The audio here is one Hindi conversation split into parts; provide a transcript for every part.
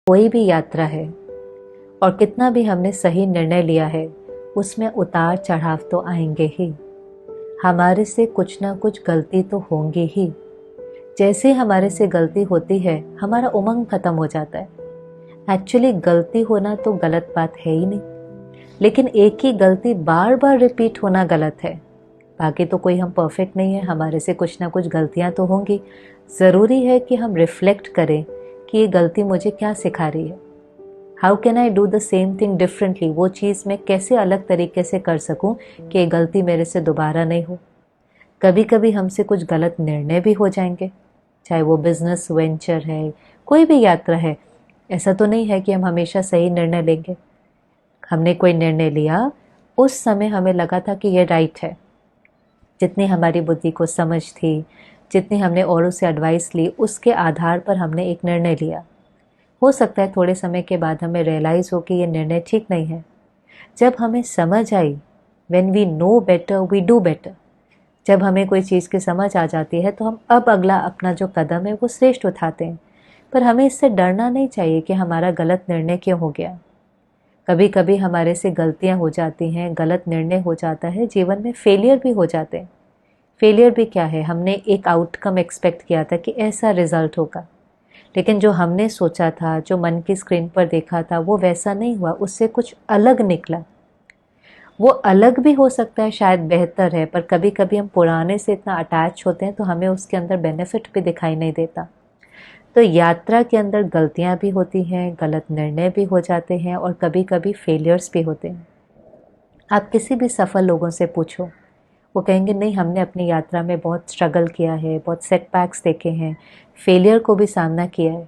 कोई भी यात्रा है और कितना भी हमने सही निर्णय लिया है, उसमें उतार चढ़ाव तो आएंगे ही। हमारे से कुछ ना कुछ गलती तो होंगी ही। जैसे हमारे से गलती होती है, हमारा उमंग खत्म हो जाता है। एक्चुअली गलती होना तो गलत बात है ही नहीं, लेकिन एक ही गलती बार बार रिपीट होना गलत है। बाकी तो कोई हम परफेक्ट नहीं है, हमारे से कुछ ना कुछ गलतियां तो होंगी। ज़रूरी है कि हम रिफ्लेक्ट करें कि ये गलती मुझे क्या सिखा रही है। How can I do the same thing differently. वो चीज़ मैं कैसे अलग तरीके से कर सकूं कि ये गलती मेरे से दोबारा नहीं हो। कभी कभी हमसे कुछ गलत निर्णय भी हो जाएंगे, चाहे वो बिजनेस वेंचर है, कोई भी यात्रा है। ऐसा तो नहीं है कि हम हमेशा सही निर्णय लेंगे। हमने कोई निर्णय लिया, उस समय हमें लगा था कि ये राइट है। जितनी हमारी बुद्धि को समझ थी, जितनी हमने औरों से एडवाइस ली, उसके आधार पर हमने एक निर्णय लिया। हो सकता है थोड़े समय के बाद हमें रियलाइज़ हो कि ये निर्णय ठीक नहीं है। जब हमें समझ आई, when we know better we do better, जब हमें कोई चीज़ की समझ आ जाती है तो हम अब अगला अपना जो कदम है वो श्रेष्ठ उठाते हैं। पर हमें इससे डरना नहीं चाहिए कि हमारा गलत निर्णय क्यों हो गया। कभी कभी हमारे से गलतियां हो जाती हैं, गलत निर्णय हो जाता है, जीवन में फेलियर भी हो जाते हैं। फेलियर भी क्या है, हमने एक आउटकम एक्सपेक्ट किया था कि ऐसा रिजल्ट होगा, लेकिन जो हमने सोचा था, जो मन की स्क्रीन पर देखा था, वो वैसा नहीं हुआ, उससे कुछ अलग निकला। वो अलग भी हो सकता है, शायद बेहतर है, पर कभी कभी हम पुराने से इतना अटैच होते हैं तो हमें उसके अंदर बेनिफिट भी दिखाई नहीं देता। तो यात्रा के अंदर गलतियां भी होती हैं, गलत निर्णय भी हो जाते हैं और कभी कभी फेलियर्स भी होते हैं। आप किसी भी सफल लोगों से पूछो, वो कहेंगे नहीं, हमने अपनी यात्रा में बहुत स्ट्रगल किया है, बहुत सेटबैक्स देखे हैं, फेलियर को भी सामना किया है,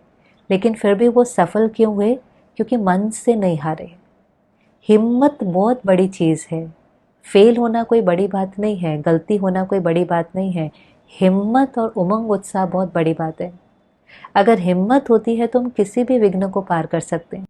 लेकिन फिर भी वो सफल क्यों हुए? क्योंकि मन से नहीं हारे। हिम्मत बहुत बड़ी चीज़ है। फेल होना कोई बड़ी बात नहीं है, गलती होना कोई बड़ी बात नहीं है। हिम्मत और उमंग उत्साह बहुत बड़ी बात है। अगर हिम्मत होती है तो हम किसी भी विघ्न को पार कर सकते हैं।